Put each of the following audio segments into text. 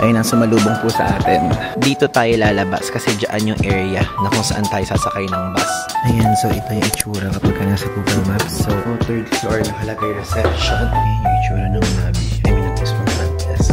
Ayun ang sumalubong po sa atin. Dito tayo lalabas kasi dyan yung area na kung saan tayo sasakay ng bus. Ayan, so ito yung itsura kapag ka nasa Google Maps. So, 3rd floor nakalagay reception. Ayan yung itsura ng lobby. I mean, at least front desk.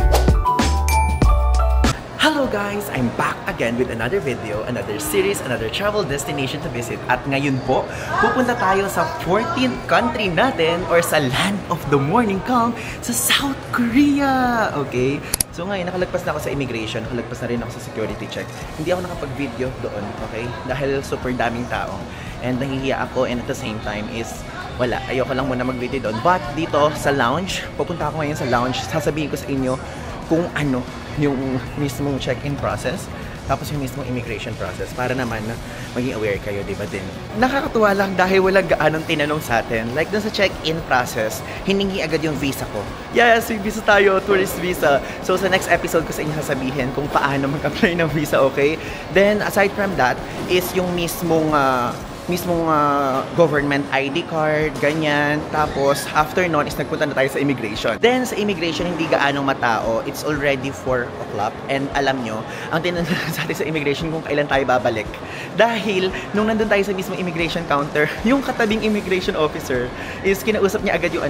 Hello guys! I'm back again with another video, another series, another travel destination to visit. At ngayon po, pupunta tayo sa 14th country natin or sa land of the morning calm sa South Korea! Okay? So ngayon, nakalagpas na ako sa immigration, nakalagpas na rin ako sa security check. Hindi ako nakapag-video doon, okay? Dahil super daming tao. And nahihiya ako, and at the same time is, wala, ayoko lang muna mag-video doon. But dito sa lounge, pupunta ako ngayon sa lounge, sasabihin ko sa inyo kung ano yung mismong check-in process, tapos yung mismong immigration process, para naman maging aware kayo, diba din? Nakakatuwa lang dahil walang gaanong tinanong sa atin. Like dun sa check-in process, hiningi agad yung visa ko. Yes, may visa tayo, tourist visa. So sa next episode ko sa inyo sasabihin kung paano mag-apply ng visa, okay? Then aside from that, is yung mismong government ID card, ganyan. Tapos, after nun is nagpunta na tayo sa immigration. Then, sa immigration, hindi gaanong matao. It's already 4 o'clock. And alam nyo, ang tinanong sa atin sa immigration kung kailan tayo babalik. Dahil, nung nandun tayo sa mismong immigration counter, yung katabing immigration officer is kinausap niya agad yung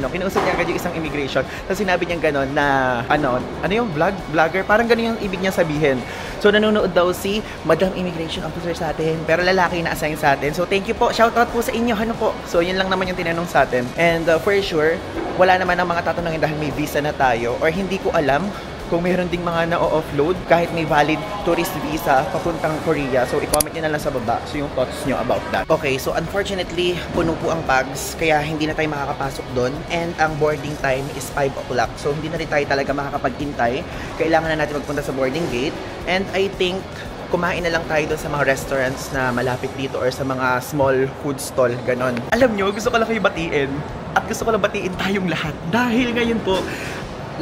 isang immigration. Tapos sinabi niya gano'n na, ano yung vlogger? Parang gano'n yung ibig niya sabihin. So, nanonood daw si Madam Immigration Officer sa atin. Pero lalaki na assign sa atin. So, thank you po. Shoutout po sa inyo. Ano po? So, yun lang naman yung tinanong sa atin. And for sure, wala naman ang mga tatanungin dahil may visa na tayo. Or hindi ko alam kung mayroon ding mga na-offload kahit may valid tourist visa papuntang Korea. So, i-comment nyo na lang sa baba. So, yung thoughts nyo about that. Okay, so unfortunately, puno po ang bags. Kaya hindi na tayo makakapasok doon. And ang boarding time is 5 o'clock. So, hindi na rin tayo talaga makakapag-intay. Kailangan na natin magpunta sa boarding gate. And I think kumain na lang tayo doon sa mga restaurants na malapit dito or sa mga small food stall, ganon. Alam nyo, gusto ko lang kayo batiin. At gusto ko lang batiin tayong lahat. Dahil ngayon po,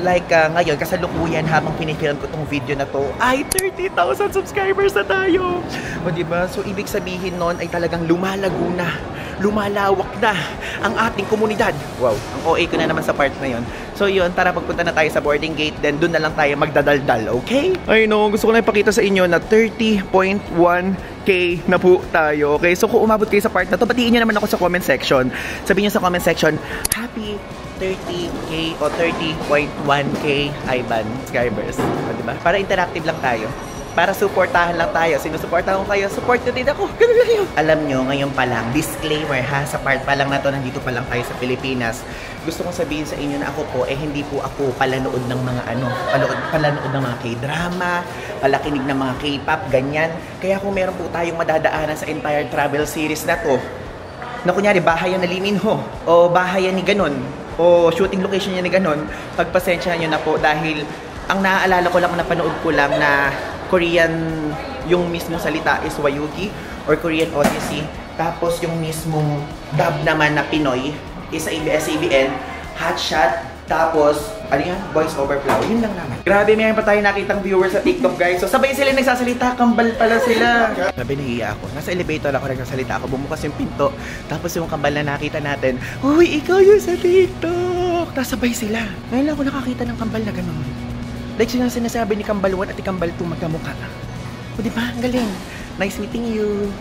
like ngayon, kasalukuyan habang pinifilm ko tong video na to, ay 30,000 subscribers na tayo! O diba? So, ibig sabihin nun ay talagang lumalago na, lumalawak na ang ating komunidad. Wow, ang OA ko na naman sa part na yun. So yun, tara pagpunta na tayo sa boarding gate, then doon na lang tayo magdadaldal, okay? Ay no, gusto ko lang ipakita sa inyo na 30.1K na po tayo, okay? So kung umabot kayo sa part na to, batiin nyo naman ako sa comment section. Sabihin nyo sa comment section, happy 30K o 30.1K Ivan subscribers. Diba? Para interactive lang tayo. Para supportahan lang tayo. Sinusuportahan ko kayo, support nyo din ako. Ganun lang yun. Alam nyo, ngayon pa lang, disclaimer ha, sa part pa lang na to, nandito pa lang tayo sa Pilipinas. Gusto kong sabihin sa inyo na ako po, hindi po ako palanood ng mga palanood ng mga K-drama, palakinig ng mga K-pop, ganyan. Kaya kung meron po tayong madadaanan sa entire travel series na to, na kunyari, bahayan na Lee Min-ho, o bahayan ni ganon, o shooting location niya ni ganon, pagpasensyahan nyo na po dahil ang naaalala ko lang, napanood ko lang na Korean, yung mismong salita is Wayugi or Korean Odyssey. Tapos yung mismong dub naman na Pinoy is sa ABS-CBN, Hotshot. Tapos, ano yan? Voice over flow. Yun lang naman. Grabe, mayroon pa tayo nakitang viewers sa TikTok, guys. So, sabay sila nagsasalita. Kambal pala sila. Grabe, nahiya ako. Nasa elevator ako, nagsasalita ako. Bumukas yung pinto. Tapos yung kambal na nakita natin, uy, ikaw yung sa TikTok. Tapos sabay sila. Ngayon lang ako nakakita ng kambal na gano'n. Like sinasabi ni Kambal 1 at ni Kambal 2 magkamukha. O diba? Ang galing. Nice meeting you.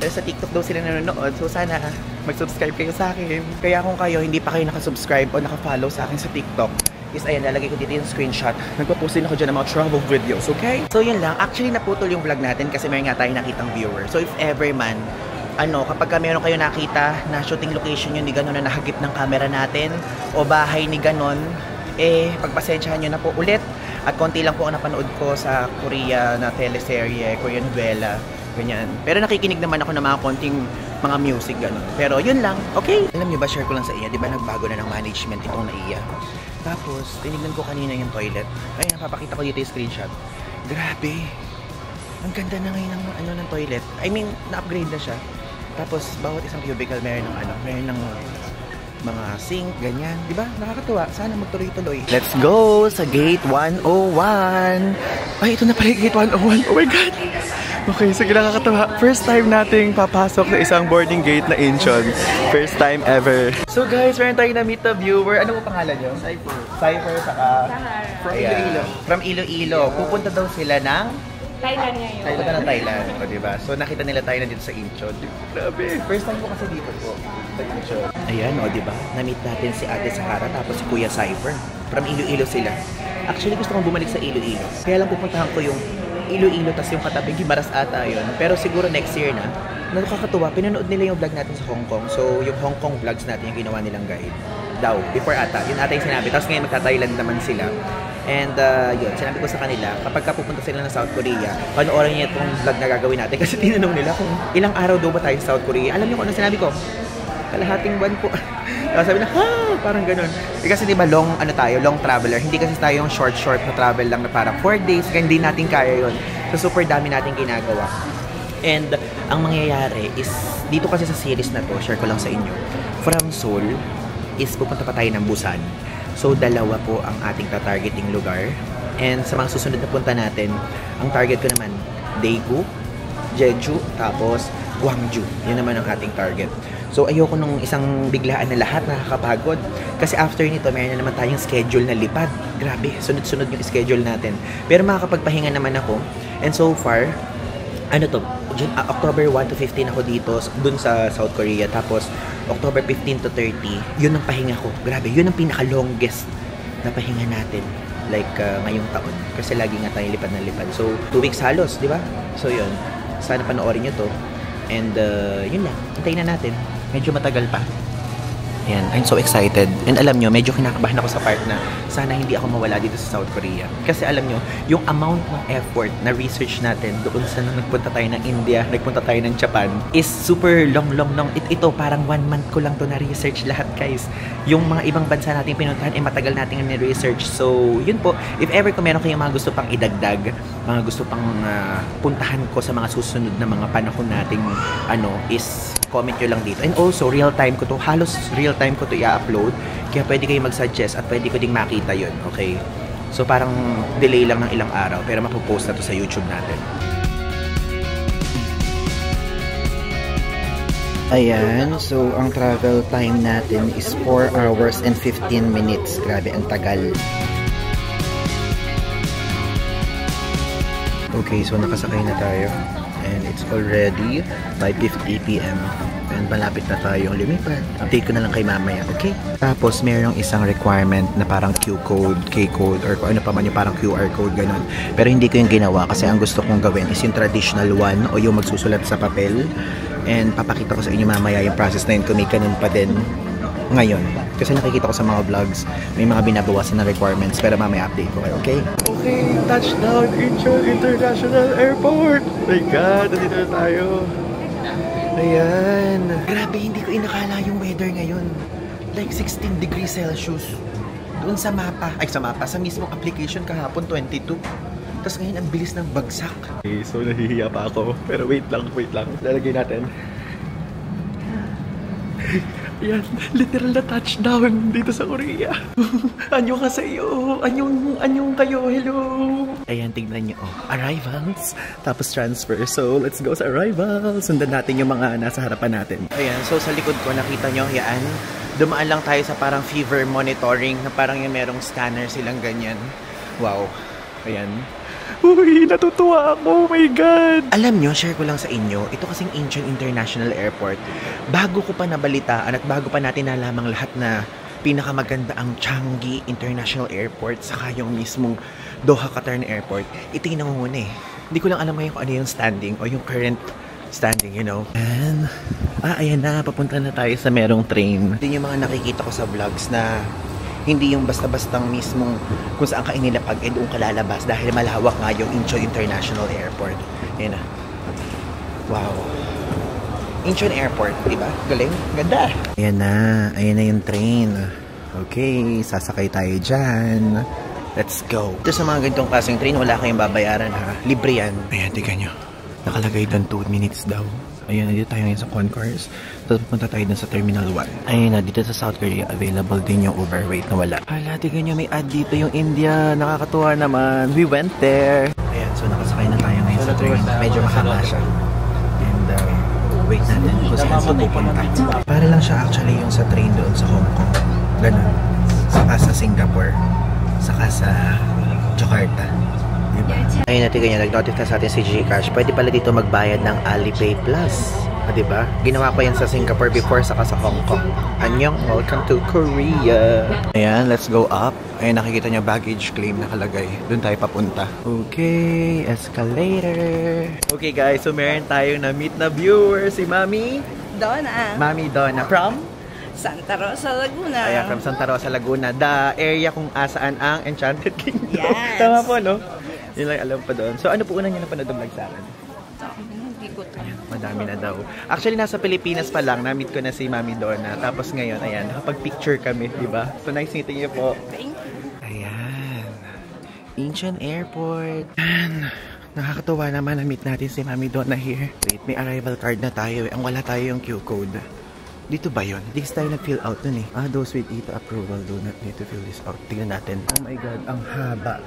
Pero sa TikTok daw sila nanonood. So sana mag-subscribe kayo sa akin. Kaya kung kayo hindi pa kayo nakasubscribe o nakafollow sa akin sa TikTok, is ayan, lalagay ko dito yung screenshot. Nagpo-post din ako dyan ng mga travel videos, okay? So yun lang. Actually naputol yung vlog natin kasi meron nga tayo nakitang viewer. So if ever man, kapag meron kayo nakita na shooting location yun ni ganon na nahagip ng camera natin o bahay ni ganon, pagpasensyahan nyo na po ulit. At konti lang po ang napanood ko sa Korea na teleserye, Korean novela, ganyan. Pero nakikinig naman ako ng mga konting mga music, gano'n. Pero yun lang, okay? Alam niyo ba, share ko lang sa iya, di ba nagbago na ng management itong NAIA? Tapos, tinignan ko kanina yung toilet. Ay, napapakita ko dito yung screenshot. Grabe! Ang ganda na ngayon ng toilet. I mean, na-upgrade na siya. Tapos, bawat isang cubicle meron ng mga sink, ganyan. Diba? Nakakatuwa. Sana magtuloy-tuloy. Let's go sa Gate 101. Ay, ito na pala yung Gate 101. Oh my God! Okay, sige, nakakatawa. First time nating papasok sa isang boarding gate na Incheon. First time ever. So guys, meron tayong na-meet na viewer. Ano po pangalan nyo? Cypher, saka... From Iloilo. From Iloilo. Pupunta daw sila ng... Thailand ngayon. Punta ng Thailand. O, diba? So nakita nila tayo na dito sa Incheon. Grabe. First time ko kasi dito po. Sa Incheon. Ayan, o, diba? Na-meet natin si Ate Sahara tapos si Kuya Cypher. From Iloilo sila. Actually, gusto kong bumalik sa Iloilo. Kaya lang pupuntahan ko yung Iloilo, tas yung katabi, Guimaras ata yun. Pero siguro next year na. Nakakatuwa, pinanood nila yung vlog natin sa Hong Kong. So, yung Hong Kong vlogs natin yung ginawa nilang guide. Daw, before ata. Yun ata yung sinabi. Tapos ngayon magta-Thailand naman sila. And yun, sinabi ko sa kanila, kapag pupunta sila ng South Korea, panoorin niya itong vlog na gagawin natin. Kasi tinanong nila kung ilang araw daw ba tayo sa South Korea. Alam niyo kung ano sinabi ko? Kalahating buwan po. Sabi na, parang ganun. Kasi diba long traveler. Hindi kasi tayo yung short na travel lang na parang 4 days. Kaya hindi natin kaya yun. So super dami natin ginagawa. And ang mangyayari is, dito kasi sa series na to, share ko lang sa inyo. From Seoul is pupunta pa tayo ng Busan. So dalawa po ang ating targeting lugar. And sa mga susunod na punta natin, ang target ko naman, Daegu, Jeju, tapos Gwangju. Yun naman ang ating target. So ayoko nung isang biglaan na lahat, nakakapagod. Kasi after nito, meron na naman tayong schedule na lipad. Grabe, sunod-sunod yung schedule natin. Pero makakapagpahinga naman ako. And so far, October 1 to 15 ako dito, dun sa South Korea. Tapos, October 15 to 30, yun ang pahinga ko. Grabe, yun ang pinaka-longest na pahinga natin. Like, ngayong taon. Kasi lagi nga tayo lipad na lipad. So, 2 weeks halos, di ba? So, yun. Sana panoorin nyo to. And, yun lang. Hintayin na natin. Medyo matagal pa. Yan, I'm so excited. And alam nyo, medyo kinakabahan ako sa part na sana hindi ako mawala dito sa South Korea. Kasi alam nyo, yung amount ng effort na research natin doon sa nagpunta tayo ng India, nagpunta tayo ng Japan, is super long. Ito, parang 1 month ko lang to na-research lahat, guys. Yung mga ibang bansa natin pinuntahan, matagal natin na-research. So, yun po. If ever kung meron kayong mga gusto pang idagdag, mga gusto pang puntahan ko sa mga susunod na mga panahon nating is comment nyo lang dito. And also, halos real time ko to i-upload. Kaya pwede kayo mag-suggest at pwede ko ding makita yun. Okay? So, parang delay lang ng ilang araw. Pero mapopost na to sa YouTube natin. Ayan. So, ang travel time natin is 4 hours and 15 minutes. Grabe, ang tagal. Okay, so nakasakay na tayo. And it's already 5:50 p.m. And malapit na tayong lumipad. Update ko na lang kay mamaya, okay? Tapos mayroong isang requirement na parang Q-code, K-code, or kung ano pa man yung parang QR code, ganun. Pero hindi ko yung ginawa kasi ang gusto kong gawin is yung traditional one o yung magsusulat sa papel. And papakita ko sa inyo mamaya yung process na yun kung may ganun pa din ngayon. Kasi nakikita ko sa mga vlogs, may mga binabawasan na requirements, pero mamaya update ko kayo, okay? Okay, touchdown Incheon International Airport! Oh my God, nandito na tayo. Ayan. Grabe, hindi ko inakala yung weather ngayon. Like 16 degrees Celsius. Doon sa mapa, sa mismong application kahapon, 22. Tapos ngayon, ang bilis ng bagsak. Okay, so nahihiya pa ako. Pero wait lang. Lalagay natin. Yan, literal na touchdown dito sa Korea. Anyo ka sa iyo. Anyong kayo. Hello. Ayan, tignan nyo. Arrivals. Tapos transfer. So, let's go sa arrivals. Sundan natin yung mga nasa harapan natin. Ayan, so sa likod ko, nakita nyo, yan. Dumaan lang tayo sa parang fever monitoring na parang yung merong scanner silang ganyan. Wow. Ayan. Uy, natutuwa ako. Oh my God. Alam nyo, share ko lang sa inyo, ito kasing Incheon International Airport. Bago ko pa nabalitaan at bago pa natin nalamang lahat na pinakamaganda ang Changi International Airport saka yung mismong Doha Qatar Airport, ito yung nangunguna eh. Hindi ko lang alam ngayon kung ano yung standing o yung current standing, you know. And, ayan na, papunta na tayo sa merong train. Ito yung mga nakikita ko sa vlogs na hindi yung basta-bastang mismong kung saan ka inilapag, doon ka lalabas dahil malawak nga yung Incheon International Airport. Ayan na. Wow. Incheon Airport, diba? Galing? Ganda! Ayan na yung train. Okay, sasakay tayo dyan. Let's go. Ito sa mga ganitong klaseng train, wala kayong babayaran ha. Libre yan. Ayan, tignan nyo. Nakalagay doon 2 minutes daw. Ayan, dito tayo ngayon sa Concourse. Tapos pupunta tayo dun sa Terminal 1. Ayun na, dito sa South Korea, available din yung Uber. Wait na wala. Hala, tignan nyo, may ad dito yung India. Nakakatuwa naman. We went there. Ayan, So nakasakay na tayo ngayon sa train. Medyo mahaba siya. And wait natin kung saan siya pupunta. Para lang siya actually yung sa train doon sa Hong Kong. Ganun. Saka sa Singapore. Saka sa Jakarta. Diba? Ayun natin ganyan. Nag-notice na sa atin si Gcash. Pwede pala dito magbayad ng Alipay Plus. Diba? Ginawa ko yan sa Singapore before saka sa Hong Kong. Annyeong, welcome to Korea. Ayan, let's go up. Ayan, nakikita nyo baggage claim nakalagay. Doon tayo papunta. Okay, escalator. Okay guys, so meron tayong na-meet na viewer. Si Mami Donna. Mami Donna from Santa Rosa, Laguna. Ayan, from Santa Rosa, Laguna. The area kung asaan ang Enchanted Kingdom. Yes. Tama po, no? Yun lang alam pa doon. So ano po unang nyo napanood ng vlog sa akin? Hindi ko to. Madami na daw. Actually, nasa Pilipinas pa lang, na-meet ko na si Mami Donna. Tapos ngayon, ayan, nakapag-picture kami, di ba? So, nice meeting you po. Thank you. Ayan. Incheon Airport. Ayan. Nakakatuwa naman na-meet natin si Mami Donna here. Wait, may arrival card na tayo. Ang wala tayo yung Q code. Dito ba yun? Hindi kasi tayo nag-fill out dun eh. Those with ETA approval do not need to fill this out. Tignan natin. Oh my God, ang haba.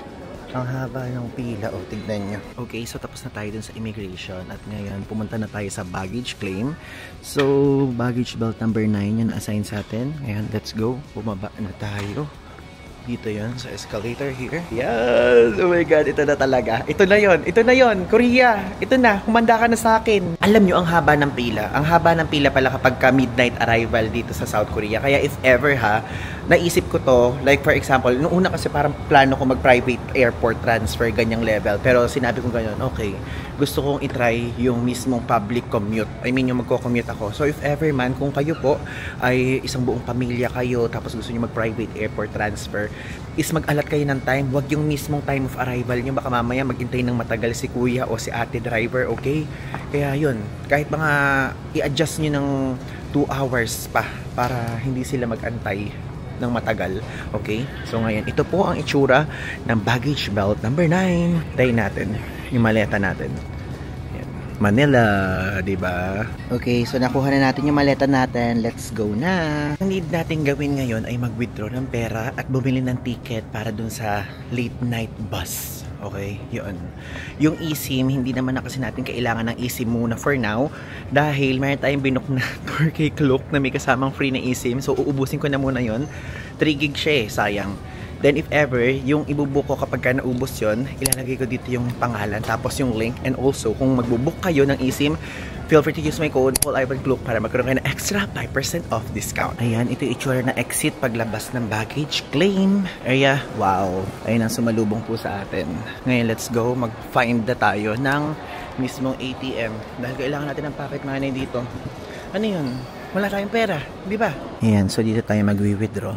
Ang haba ng pila. O, tignan nyo. Okay, so tapos na tayo dun sa immigration. At ngayon, pumunta na tayo sa baggage claim. So, baggage belt number 9 yun assign sa atin. Ngayon, let's go. Bumaba na tayo. Dito yon sa escalator here. Yes! Oh my God, ito na talaga. Ito na yon. Ito na yon. Korea. Ito na. Humanda ka na sa akin. Alam nyo, ang haba ng pila. Ang haba ng pila pala kapag ka midnight arrival dito sa South Korea. Kaya if ever ha, naisip ko to, like for example, nung una kasi parang plano ko mag-private airport transfer, ganyang level. Pero sinabi ko ganyan, okay, gusto kong itry yung mismong public commute. I mean, yung magko-commute ako. So if ever man, kung kayo po ay isang buong pamilya kayo, tapos gusto nyo mag-private airport transfer, is mag-alat kayo ng time. Wag yung mismong time of arrival nyo. Baka mamaya maghintay ng matagal si kuya o si ate driver, okay? Kaya yun, kahit mga i-adjust nyo ng 2 hours pa para hindi sila mag-antay ng matagal, okay? So ngayon, ito po ang itsura ng baggage belt number 9. Tayo natin, yung maleta natin. Manila, di ba? Okay, so nakuha na natin yung maleta natin. Let's go na. Ang need natin gawin ngayon ay mag-withdraw ng pera at bumili ng ticket para dun sa late night bus. Okay, yun. Yung eSIM, hindi naman na kasi natin kailangan ng eSIM muna for now dahil mayroon tayong binook na 4K cloak na may kasamang free na eSIM. So, uubusin ko na muna yun. 3 gig siya eh, sayang. Then if ever, yung ibubook ko kapag ka naubos yun, ilalagay ko dito yung pangalan, tapos yung link. And also, kung magbubook kayo ng eSIM, feel free to use my code PaulIvanCloak para magkaroon kayo ng extra 5% off discount. Ayan, ito yung itsura na exit paglabas ng baggage claim area. Wow, ayun ang sumalubong po sa atin. Ngayon, let's go. Mag-find na tayo ng mismong ATM. Dahil kailangan natin ng pocket money dito. Ano yun? Wala tayong pera, di ba? Ayan, so dito tayo mag-withdraw.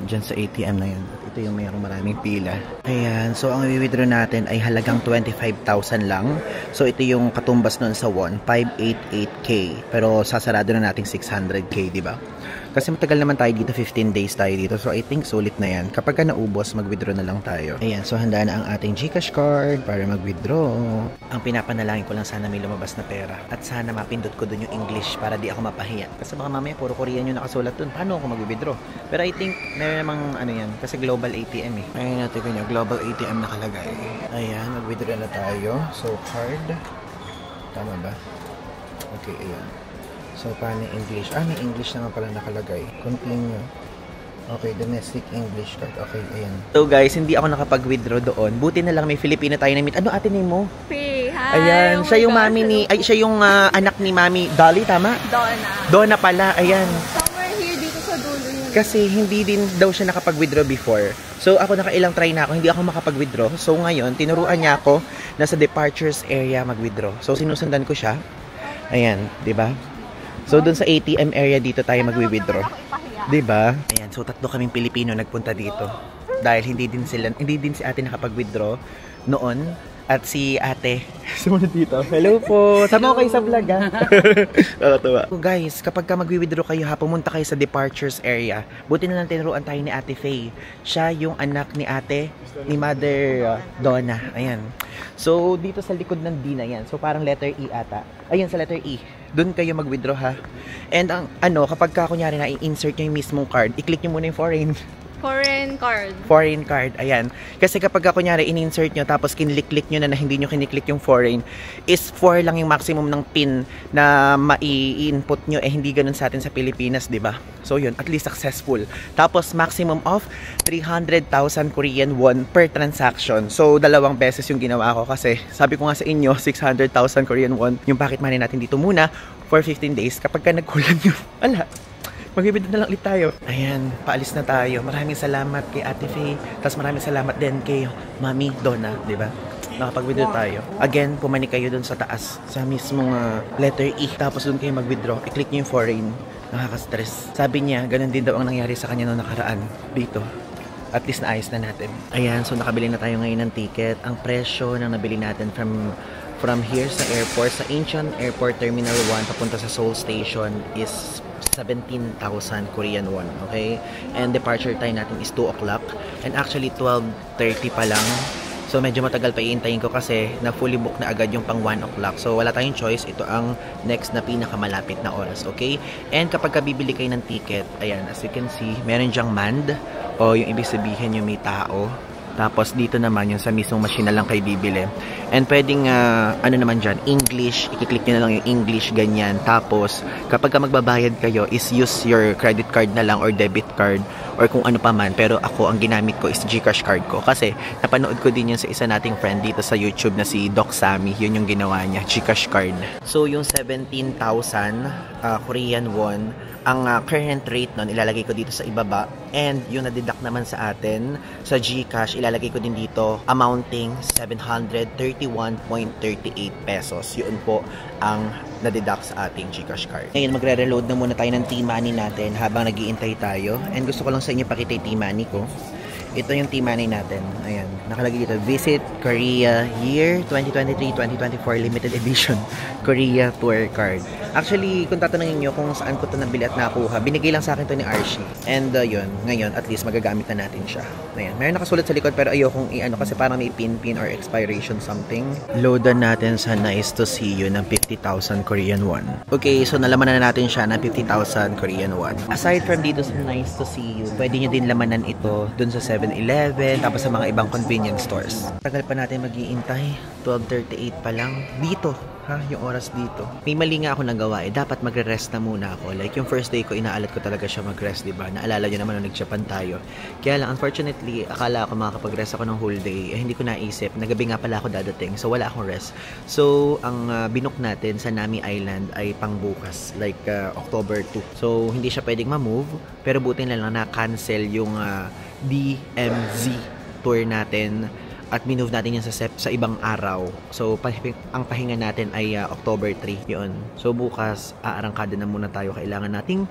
Diyan sa ATM na yun. Ito yung mayroong maraming pila. Ayan. So, ang i-withdraw natin ay halagang 25,000 lang. So, ito yung katumbas nun sa won. 588K. Pero, sasarado na natin 600K, di ba? Kasi matagal naman tayo dito. 15 days tayo dito. So, I think sulit na yan. Kapag ka naubos, mag-withdraw na lang tayo. Ayan. So, handa na ang ating Gcash card para mag-withdraw. Ang pinapanalangin ko lang sana may lumabas na pera. At sana mapindot ko dun yung English para di ako mapahiya. Kasi baka mamaya puro Korean yung nakasulat dun. Paano ako mag-withdraw? Pero I think meron namang ano yan. Kasi global ATM eh. Ayan natin ko nyo. Global ATM nakalagay. Ayan. Mag-withdraw na tayo. So, card. Tama ba? Okay, ayan. So, paano English? May English naman pala nakalagay. Continue. Okay, domestic English card. Okay, ayan. So guys, hindi ako nakapag-withdraw doon. Buti na lang may Filipino tayo na meet. Ano ate name mo? Hi. Ayan, siya yung mami ni, ay siya yung anak ni Mami Dolly, tama? Donna. Donna pala, ayan. Somewhere here dito sa dulo yun. Kasi hindi din daw siya nakapag-withdraw before. So ako nakailang try na ako, hindi ako makapag-withdraw. So ngayon, tinuruan niya ako na sa departures area mag-withdraw. So sinusundan ko siya. Ayan, 'di ba? So doon sa ATM area dito tayo mag-withdraw. 'Di ba? Ayan, so tatlo kaming Pilipino nagpunta dito. Dahil hindi din si ate nakapag-withdraw noon. At si ate, sumunod dito. Hello po! Sama ko kayo sa vlog ha. Nakatuwa. So guys, kapag ka mag-withdraw kayo ha, pumunta kayo sa departures area. Buti na lang tinuruan tayo ni Ate Faye. Siya yung anak ni ate, ni Mother Donna. Ayan. So dito sa likod ng D na yan. So parang letter E ata. Ayan sa letter E. Doon kayo mag-withdraw ha. And ang kapag ka kunyari na i-insert nyo yung mismong card, i-click nyo muna yung foreign. Foreign card. Foreign card, ayan. Kasi kapag kunyari in-insert nyo tapos kinlik-click nyo na hindi nyo kiniklik yung foreign, is 4 lang yung maximum ng pin na mai-input nyo. Hindi ganun sa atin sa Pilipinas, di ba? So yun, at least successful. Tapos maximum of 300,000 Korean won per transaction. So 2 beses yung ginawa ko kasi sabi ko nga sa inyo, 600,000 Korean won yung pocket money natin dito muna for 15 days. Kapag ka nagkulang yun, ala, magbibidyo na lang ulit tayo. Ayan, paalis na tayo. Maraming salamat kay Ate Faye. Tapos maraming salamat din kay Mami Donna, di ba? Nakapag-withdraw tayo. Again, pumani kayo dun sa taas, sa mismong letter E. Tapos dun kayo mag-withdraw. I-click nyo yung foreign. Nakaka-stress. Sabi niya, ganun din daw ang nangyari sa kanya noong nakaraan. Dito. At least naayos na natin. Ayan, so nakabili na tayo ngayon ng ticket. Ang presyo ng nabili natin from here sa airport, sa Incheon Airport Terminal 1 papunta sa Seoul Station is 17,000 Korean won, okay? And departure time natin is 2 o'clock. And actually, 12:30 pa lang. So, medyo matagal pa iintayin ko kasi na fully book na agad yung pang 1 o'clock. So, wala tayong choice. Ito ang next na pinakamalapit na oras, okay? And kapag bibili kayo ng ticket, ayan, as you can see, meron dyang mand o yung ibig sabihin yung may tao. Tapos dito naman yung sa mismong machine na lang kayo bibili. And pwedeng ano naman dyan, English, i-click nyo na lang yung English, ganyan. Tapos kapag magbabayad kayo is use your credit card na lang or debit card or kung ano pa man. Pero ako, ang ginamit ko is GCash card ko. Kasi napanood ko din yun sa isa nating friend dito sa YouTube na si Doc Sammy. Yun yung ginawa niya, GCash card. So yung 17,000 Korean won, ang current rate nun, ilalagay ko dito sa ibaba. And yung na-deduct naman sa atin, sa GCash, ilalagay ko din dito, amounting 731.38 pesos. Yun po ang na-deduct sa ating GCash card. Ngayon, magre-reload na muna tayo ng T-Money natin habang nag-iintay tayo. And gusto ko lang sa inyo pakita yung T-Money ko. Ito yung T-Money natin. Ayan, nakalagay dito. Visit Korea Year 2023-2024 Limited Edition Korea Tour Card. Actually, kung tatanungin nyo kung saan ko ito nabili at nakuha, binigay lang sa akin ito ni Archie. And yun, ngayon, at least magagamit na natin siya. Ayan, mayroon nakasulat sa likod pero ayokong i-ano kasi parang may pin or expiration something. Loadan natin sa Nice to See You ng 50,000 Korean won. Okay, so nalaman na natin siya ng 50,000 Korean won. Aside from dito sa Nice to See You, pwede nyo din lamanan ito dun sa 7-Eleven, tapos sa mga ibang convenience stores. Tagal pa natin mag-iintay. 12:38 pa lang. Dito, ha? Yung oras dito. May mali nga ako nagawa eh. Dapat magre-rest na muna ako. Like yung first day ko, inaalat ko talaga siya mag-rest, diba? Naalala nyo naman nung nag-Japan tayo. Kaya lang, unfortunately, akala ko makakapag-rest ako ng whole day. Eh, hindi ko naisip. Nagabi nga pala ako dadating. So, wala akong rest. So, ang binook natin sa Nami Island ay pangbukas. Like, October 2. So, hindi siya pwedeng ma-move. Pero buti na lang na-cancel yung DMZ tour natin at minove natin yan sa ibang araw. So, ang pahinga natin ay October 3. Yun. So, bukas, aarangkada na muna tayo. Kailangan nating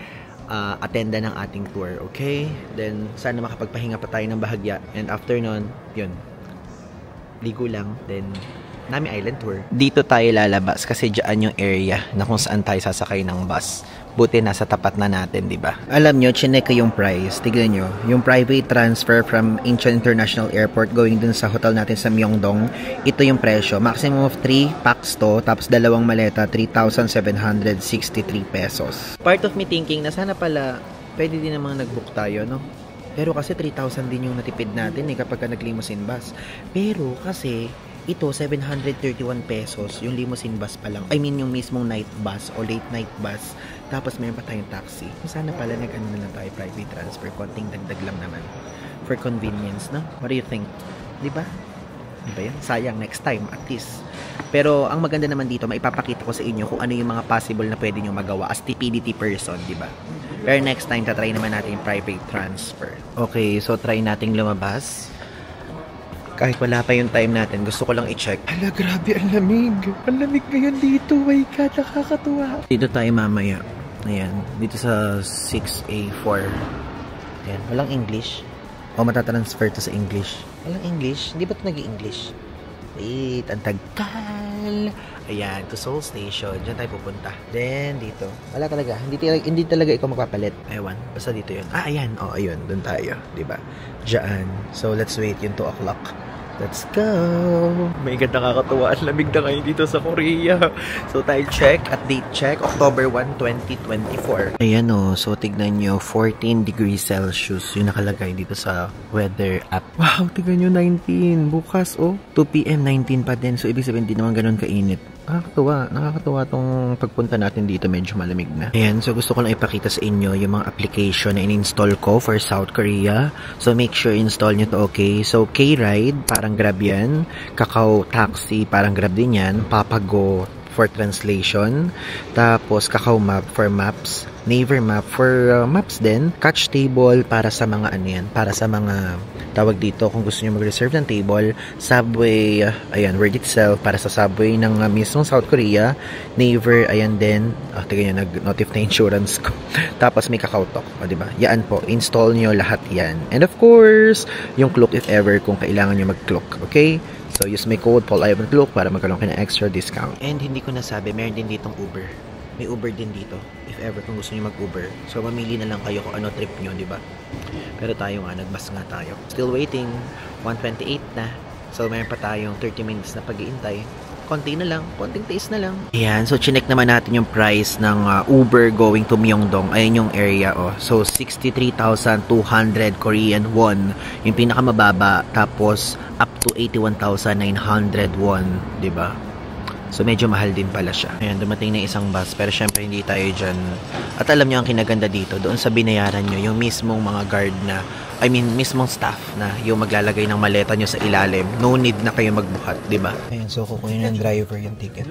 attenda ng ating tour. Okay? Then, sana makapagpahinga pa tayo ng bahagya. And after nun, yun. Ligo lang. Then, Nami Island tour. Dito tayo lalabas kasi dyan yung area na kung saan tayo sasakay ng bus. Buti nasa tapat na natin, di ba? Alam nyo, chinek ko yung price. Tignan nyo, yung private transfer from Incheon International Airport going dun sa hotel natin sa Myeongdong. Ito yung presyo. Maximum of 3 packs to, tapos 2 maleta, 3,763 pesos. Part of me thinking na sana pala, pwede din namang nag-book tayo, no? Pero kasi 3,000 din yung natipid natin kapag nag-limousine bus. Pero kasi ito 731 pesos yung limousine bus pa lang. I mean yung mismong night bus o late night bus. Tapos mayroon pa tayong taxi. Sana pala nag-ano na lang tayo, private transfer. Konting dagdag lang naman. For convenience, no? What do you think? Diba? Diba yan? Sayang, next time at least. Pero ang maganda naman dito, maipapakita ko sa inyo kung ano yung mga possible na pwede nyo magawa as TPDT person, diba? Pero next time, tatry naman natin yung private transfer. Okay, so try nating lumabas. Kahit wala pa yung time natin, gusto ko lang i-check. Hala, grabe, ang lamig. Ang lamig ngayon dito. My God, nakakatuwa. Dito tayo mamaya. Ayan, dito sa 6A4. Ayan, walang English. O, matatransfer to sa English. Walang English? Hindi ba ito nag-i-English? Wait, ang tagal. Ayan, to Seoul Station. Diyan tayo pupunta. Then, dito. Wala talaga. Hindi talaga ikaw magpapalit. Ewan, basta dito yun. Ah, ayan. O, ayun. Doon tayo. Diba? Diyan. So, let's wait yung 2 o'clock. Let's go! May ganda nakakatuwa. Ang lamig na ngayon dito sa Korea. So, tayo check. At date check. October 1, 2024. Ayan o. So, tignan nyo. 14 degrees Celsius yung nakalagay dito sa weather app. Wow! Tignan nyo 19. Bukas o. 2 p.m. 19 pa din. So, ibig sabihin di naman ganun kainit. Nakakatuwa. Nakakatuwa tong pagpunta natin dito. Medyo malamig na. Ayan. So, gusto ko lang ipakita sa inyo yung mga application na in-install ko for South Korea. So, make sure install nyo to, okay? So, K-Ride, parang Grab yan. Kakao Taxi, parang Grab din yan. Papago for translation. Tapos, Kakao Map for maps. Naver Map for maps din. Catch Table para sa mga ano yan. Para sa mga tawag dito kung gusto nyo mag-reserve ng table. Subway, ayan, Word Itself para sa subway ng mismong South Korea. Naver, ayan din. Tignan nyo, nag-notify na insurance ko. Tapos may KakaoTalk, diba? Yan po, install nyo lahat yan. And of course, yung Klook if ever kung kailangan nyo mag-Klook, okay? So, use my code PaulIvanClook para magkaroon kayo ng extra discount. And hindi ko nasabi, meron din ditong Uber. May Uber din dito, if ever kung gusto niyo mag-Uber. So, mamili na lang kayo kung ano trip nyo, di ba? Pero tayo nga, nagbus nga tayo. Still waiting, 1:28 na. So, meron pa tayong 30 minutes na pag-iintay. Konti na lang, konting taste na lang. Ayan, so chinek naman natin yung price ng Uber going to Myeongdong. Ayan yung area, oh. So, 63,200 Korean won. Yung pinakamababa. Tapos, up to 81,900 won, di ba? So, medyo mahal din pala siya. Ayan, dumating na isang bus. Pero, syempre, hindi tayo dyan. At alam nyo, ang kinaganda dito, doon sa binayaran nyo, yung mismong mga guard na, mismong staff na yung maglalagay ng maleta nyo sa ilalim. No need na kayo magbuhat, di ba? Ayan, so, kukunin ng driver yung ticket.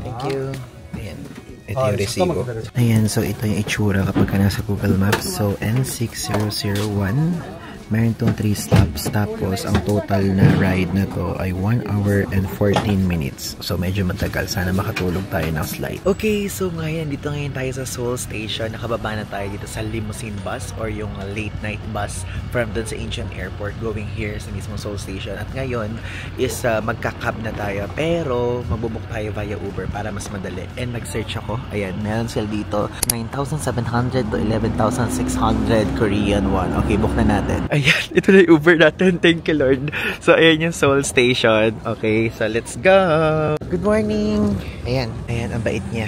Thank you. Ayan. Ito yung resibo. Ayan, so, ito yung itsura kapag ka nasa Google Maps. So, N6001. Meron itong 3 stops. Tapos, ang total na ride na to ay 1 hour and 14 minutes. So, medyo matagal. Sana makatulog tayo ng slide. Okay, so ngayon, dito ngayon tayo sa Seoul Station. Nakababa na tayo dito sa limousine bus or yung late night bus from dun sa Incheon Airport going here sa mismo Seoul Station. At ngayon is magka-cab na tayo. Pero, magbubuk tayo via Uber para mas madali. And nag-search ako. Ayan, meron sila dito 9,700 to 11,600 Korean won. Okay, book na natin. Ayan, ito na yung Uber natin. Thank you, Lord. So, ayan yung Seoul Station. Okay, so let's go. Good morning. Ayan, ayan, ang bait niya.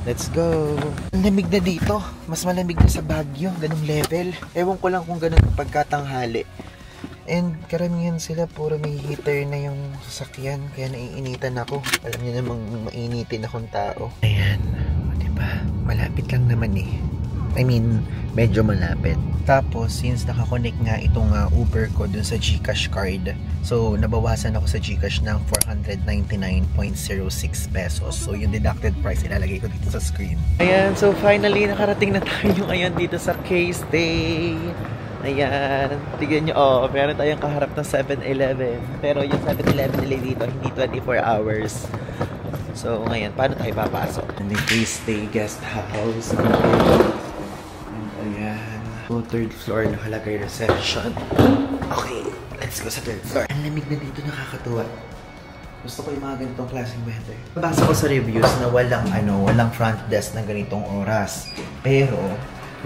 Let's go. Ang lamig na dito. Mas malamig na sa Baguio. Ganong level. Ewan ko lang kung ganun pagkatanghali. And karamihan sila, puro may heater na yung sasakyan. Kaya naiinitan ako. Alam niyo namang mainitin akong tao. Ayan, diba? Malapit lang naman eh. Medyo malapit. Tapos, since nakakonect nga itong Uber ko dun sa GCash card, so, nabawasan ako sa GCash ng 499.06 pesos. So, yung deducted price, ilalagay ko dito sa screen. Ayan, so finally, nakarating na tayo ngayon dito sa K-Stay. Ayan, tignan nyo, oh, meron tayong kaharap ng 7-Eleven. Pero yung 7-Eleven nila dito, hindi 24 hours. So, ngayon, paano tayo papasok? And the K-Stay guest house. Ayan. So, third floor, nakalagay reception. Okay, let's go sa third floor. Ang lamig na dito, nakakatuwa. Gusto ko yung mga ganitong klaseng weather. Nabasa ko sa reviews na walang front desk na ganitong oras. Pero,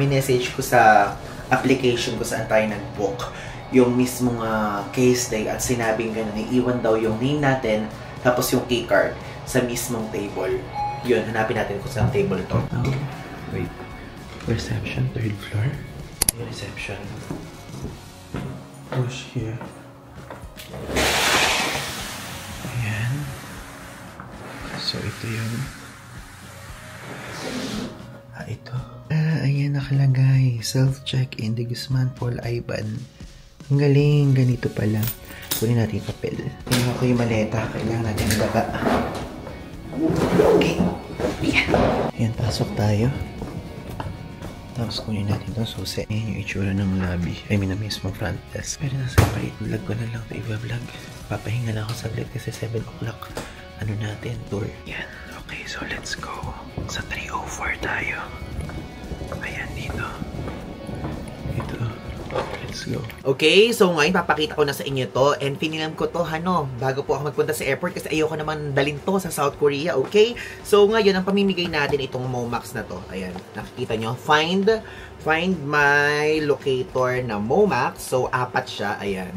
may message ko sa application ko saan tayo nag-book. Yung mismong K-Stay at sinabing gano'n, iiwan daw yung name natin, tapos yung key card sa mismong table. Yun, hanapin natin kung saan table ito. Oh, wait. Reception, third floor. Reception. Push here. Ayan. So, ito yun. Ito. Ayan nakalagay. Self-check-in, De Guzman, Paul Ivan. Ang galing. Ganito pala. Kunin natin yung papel. Tingnan ko yung maleta. Kailangan natin ilaba. Okay. Ayan. Ayan, pasok tayo. Tapos kunin natin itong susi. Ayan yung itsura ng lobby. Na mismo front desk. Pero nasa vlog ko na lang ito i-vlog. Papahinga lang ako saglit kasi 7 o'clock. Ano natin? Tour. Yan. Okay, so let's go. Sa 304 tayo. Ayan dito. Ito. Let's go. Okay, so ngayon papakita ko na sa inyo to. And pinilam ko to, bago po ako magpunta sa airport kasi ayoko naman dalhin to sa South Korea, okay? So ngayon, ang pamimigay natin itong Momax na to. Ayan, nakikita nyo. Find my locator na Momax. So, 4 siya. Ayan.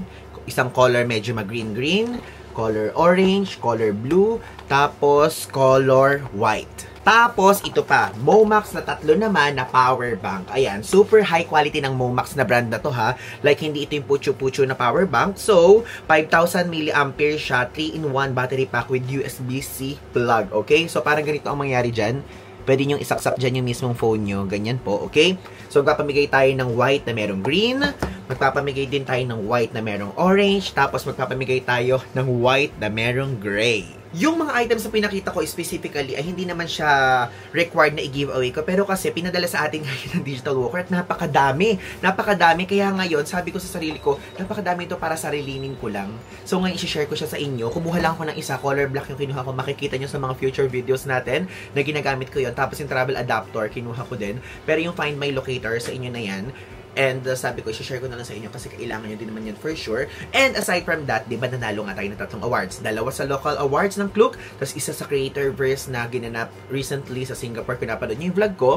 isang color medyo mag-green-green, color orange, color blue, tapos color white. Tapos, ito pa, Momax na 3 naman na power bank. Ayan, super high quality ng Momax na brand na to ha. Like, hindi ito yung pucho-pucho na power bank. So, 5,000 mAh siya, 3-in-1 battery pack with USB-C plug. Okay? So, parang ganito ang mangyari dyan. Pwede nyo isaksak dyan yung mismong phone nyo. Ganyan po, okay? So, magpapamigay tayo ng white na merong green. Magpapamigay din tayo ng white na merong orange. Tapos, magpapamigay tayo ng white na merong gray. Yung mga items na pinakita ko specifically ay hindi naman siya required na i-giveaway ko. Pero kasi pinadala sa ating ngayon ng Digital Walker at napakadami. Napakadami. Kaya ngayon, sabi ko sa sarili ko, napakadami ito para sarilinin ko lang. So ngayon, i-share ko siya sa inyo. Kumuha lang ako ng isa. Color black yung kinuha ko. Makikita nyo sa mga future videos natin na ginagamit ko yon. Tapos yung travel adapter, kinuha ko din. Pero yung Find My Locator sa inyo na yan. And sabi ko, i-share ko na lang sa inyo kasi kailangan nyo din naman yan for sure. And aside from that, di ba nanalo nga tayo ng 3 awards? 2 sa local awards ng Klook, tapos isa sa Creatorverse na ginanap recently sa Singapore, kung napanood nyo yung vlog ko.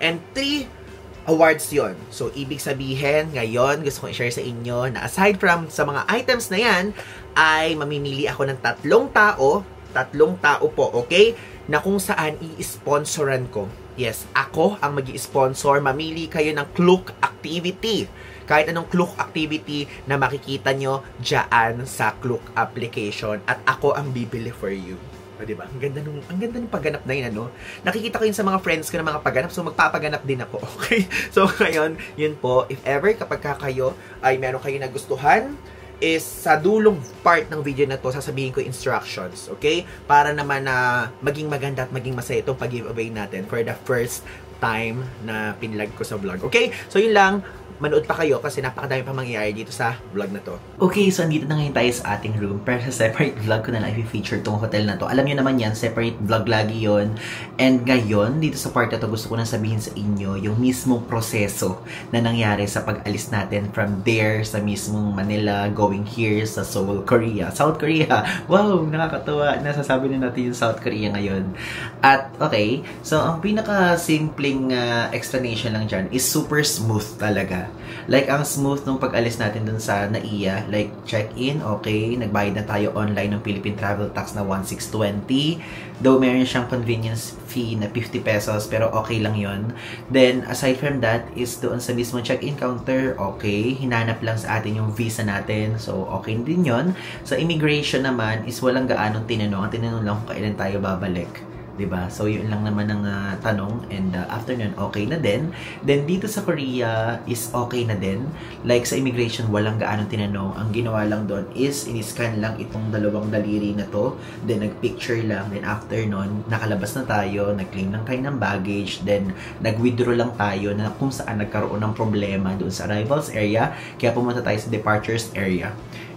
And 3 awards yon. So, ibig sabihin, ngayon, gusto kong i-share sa inyo na aside from sa mga items na yan, ay mamimili ako ng 3 tao, 3 tao po, okay? Na kung saan i-sponsoran ko. Yes, ako ang magi-sponsor. Mamili kayo ng Klook activity. Kahit anong Klook activity na makikita nyo dyan sa Klook application. At ako ang bibili for you. O, diba? Ang ganda nung pagganap na yun, ano? Nakikita ko yun sa mga friends ko na mga pagganap. So, magpapaganap din ako. Okay? So, ngayon, yun po. If ever, kapag kayo ay meron kayo nagustuhan, is sa dulong part ng video na to, sasabihin ko instructions, okay? Para naman na maging maganda at maging masaya itong pag-giveaway natin for the first time na pinlag ko sa vlog, okay? So, yun lang. Manood pa kayo kasi napakadami pa mangyayari dito sa vlog na to. Okay, so andito na ngayon tayo sa ating room. Pero sa separate vlog ko na lang i-feature tong hotel na to. Alam nyo naman yan, separate vlog lagi yon. And ngayon, dito sa part na to, gusto ko na sabihin sa inyo yung mismong proseso na nangyari sa pag-alis natin from there sa mismong Manila, going here sa Seoul, Korea. South Korea! Wow! Nakakatawa. Nasasabi na natin yung South Korea ngayon. At, okay, so ang pinaka-simpleng explanation lang dyan is super smooth talaga. Like, ang smooth nung pag-alis natin dun sa NAIA. Like, check-in, okay. Nagbayad na tayo online ng Philippine Travel Tax na 1,620. Though, meron siyang convenience fee na 50 pesos, pero okay lang yon. Then, aside from that, is doon sa mismo check-in counter, okay. Hinanap lang sa atin yung visa natin. So, okay din yon. Sa immigration naman, is walang gaanong tinanong. Ang tinanong lang kung kailan tayo babalik. Diba? So, yun lang naman ang tanong. And after nun, okay na din. Then, dito sa Korea is okay na din. Like, sa immigration, walang gaano tinanong. Ang ginawa lang doon is, in-scan lang itong 2 daliri na to. Then, nag-picture lang. Then, after nun, nakalabas na tayo. Nag-claim lang tayo ng baggage. Then, nag-withdraw lang tayo na kung saan nagkaroon ng problema doon sa arrivals area. Kaya pumunta tayo sa departures area.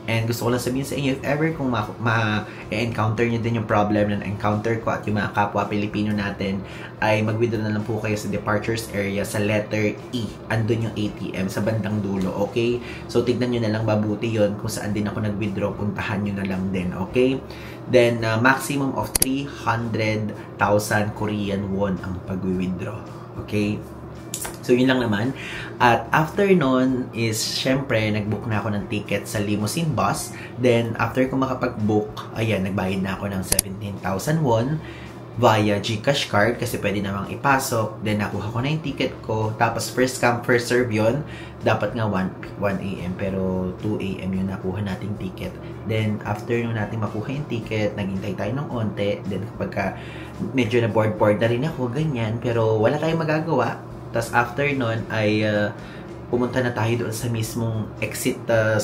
And gusto ko lang sabihin sa inyo, if ever kung ma-encounter nyo din yung problem na na-encounter ko at yung mga kapwa Pilipino natin, ay mag-withdraw na lang po kayo sa departures area sa letter E. Andun yung ATM sa bandang dulo, okay? So, tignan nyo na lang mabuti yon kung saan din ako nag-withdraw, puntahan nyo na lang din, okay? Then, maximum of 300,000 Korean won ang pag-withdraw, okay? So, yun lang naman. At after nun is, syempre, nag-book na ako ng ticket sa limousine bus. Then, after ko makapag-book, ayan, nagbayad na ako ng 17,000 won via GCash card kasi pwede namang ipasok. Then, nakuha ko na yung ticket ko. Tapos, first come, first serve yun. Dapat nga 1 a.m. Pero 2 a.m. yun nakuha nating ticket. Then, after nung natin makuha yung ticket, naghintay tayo ng onte. Then, kapag medyo na board na rin ako, ganyan. Pero, wala tayong magagawa. Tapos after nun ay pumunta na tayo doon sa mismong exit 6.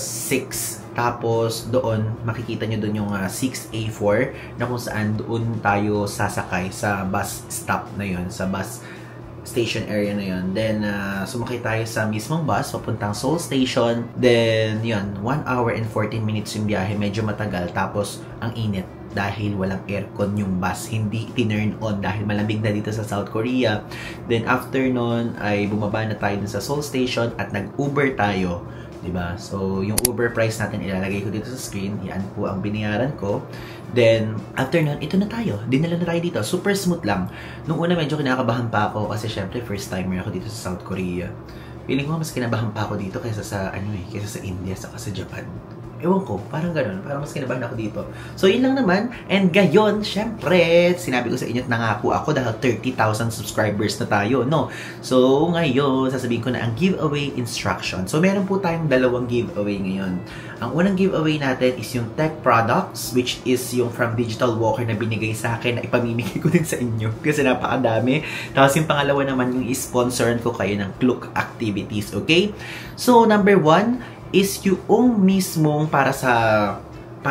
Tapos doon makikita nyo doon yung 6A4 na kung saan doon tayo sasakay sa bus stop na yun, sa bus station area na yun. Then sumakay tayo sa mismong bus papuntang Seoul Station. Then yun, 1 hour and 14 minutes yung biyahe, medyo matagal. Tapos ang init dahil walang aircon yung bus, hindi tinurn on dahil malamig na dito sa South Korea. Then after nun ay bumaba na tayo dun sa Seoul Station at nag-Uber tayo, diba? So yung Uber price natin ilalagay ko dito sa screen, yan po ang binayaran ko. Then after nun, ito na tayo, dinala na tayo dito, super smooth lang. Nung una medyo kinakabahan pa ako kasi syempre first timer ako dito sa South Korea. Feeling ko mas kinabahan pa ako dito kaysa sa kaysa sa India saka sa Japan. Ewan ko, parang ganun. Parang mas kinabahan ako dito. So, yun lang naman. And gayon, syempre, sinabi ko sa inyo at nangako ako dahil 30,000 subscribers na tayo, no? So, ngayon, sasabihin ko na ang giveaway instruction. So, meron po tayong dalawang giveaway ngayon. Ang unang giveaway natin is yung tech products, which is yung from Digital Walker na binigay sa akin na ipamimigay ko din sa inyo kasi napakadami. Tapos yung pangalawa naman yung i-sponsoran ko kayo ng Klook activities, okay? So, number 1 is yung mismong para sa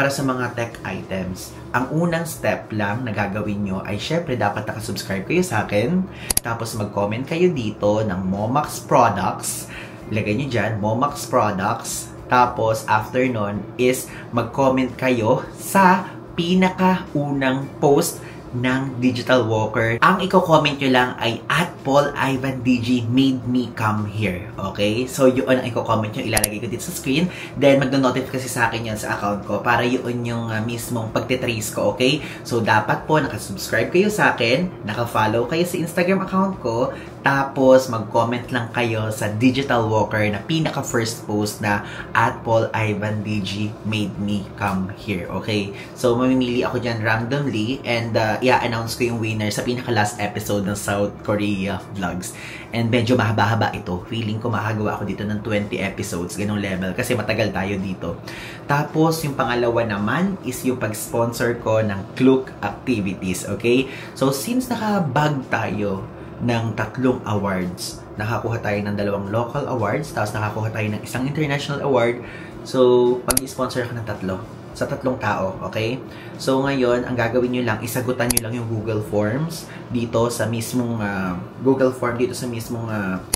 mga tech items. Ang unang step lang na gagawin nyo ay syempre dapat nakasubscribe kayo sa akin. Tapos mag-comment kayo dito ng Momax Products. Ilagay nyo dyan, Momax Products. Tapos after nun is mag-comment kayo sa pinakaunang post ng Digital Walker. Ang i-comment nyo lang ay @PaulIvanDG made me come here. Okay? So, yun ang i-comment nyo. Ilalagay ko dito sa screen. Then, magno-notify kasi sa akin yan sa account ko para yun yung mismong pagtitrace ko. Okay? So, dapat po nakasubscribe kayo sa akin, nakafollow kayo sa Instagram account ko, tapos mag-comment lang kayo sa Digital Walker na pinaka-first post na @PaulIvanDG made me come here. Okay? So, mamimili ako dyan randomly and i-announce ko yung winner sa pinaka-last episode ng South Korea Vlogs. And medyo mahaba-haba ito. Feeling ko makagawa ako dito ng 20 episodes, ganong level, kasi matagal tayo dito. Tapos, yung pangalawa naman is yung pag-sponsor ko ng Klook activities. Okay? So, since naka-bag tayo ng 3 awards. Nakakuha tayo ng 2 local awards, tapos nakakuha tayo ng 1 international award. So, pag-sponsor ako ng 3 sa 3 tao, okay? So, ngayon, ang gagawin nyo lang, isagutan nyo lang yung Google Forms dito sa mismong Google Form, dito sa mismong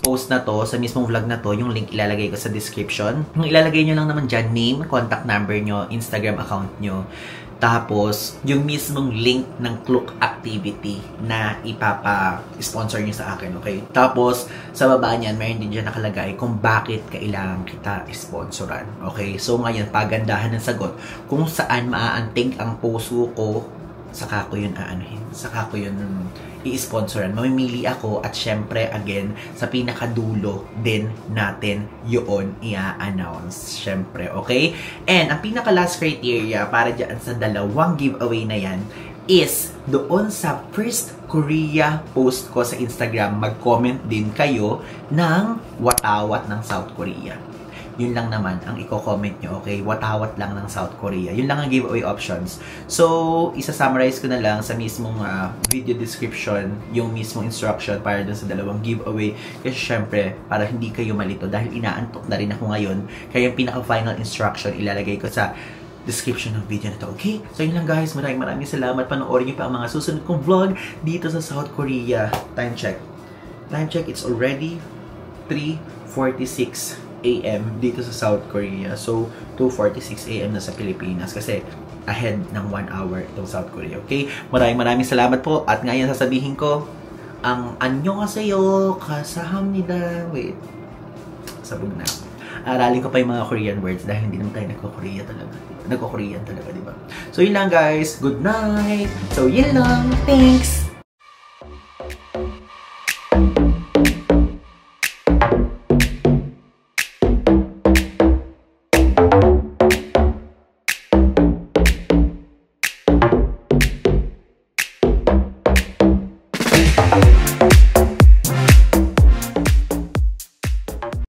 post na to, sa mismong vlog na to. Yung link ilalagay ko sa description. Yung ilalagay nyo lang naman dyan, name, contact number nyo, Instagram account nyo. Tapos, yung mismong link ng Klook activity na ipapa-sponsor nyo sa akin, okay? Tapos, sa baba niyan, mayroon din dyan nakalagay kung bakit kailangan kita sponsoran, okay? So, ngayon, pagandahan ng sagot. Kung saan maaantig ang puso ko, saka ko yun aanuhin. Saka ko yun i-sponsoran. Mamimili ako at syempre, again, sa pinakadulo din natin yun i-announce. Syempre, okay? And ang pinaka-last criteria para dyan sa 2 giveaway na yan is doon sa first Korea post ko sa Instagram, mag-comment din kayo ng watawat ng South Korea. Yun lang naman ang i-comment nyo, okay? Watawat lang ng South Korea. Yun lang ang giveaway options. So, isa-summarize ko na lang sa mismong video description, yung mismong instruction para dun sa 2 giveaway. Kasi syempre, para hindi kayo malito, dahil inaantok na rin ako ngayon, kaya yung pinaka-final instruction, ilalagay ko sa description ng video na to, okay? So, yun lang guys. Maraming salamat. Panoorin nyo pa ang mga susunod kong vlog dito sa South Korea. Time check. Time check, it's already 3:46 AM dito sa South Korea. So, 2:46 AM na sa Pilipinas kasi ahead ng 1 hour itong South Korea. Okay? Maraming salamat po. At ngayon sasabihin ko, ang annyeonghaseyo kasahamnida. Wait. Sabog na ako. Aralin ko pa yung mga Korean words dahil hindi naman tayo nagko-Korea talaga. Nagko-Korean talaga, di ba? So, yun lang guys. Good night. So, yun lang. Thanks.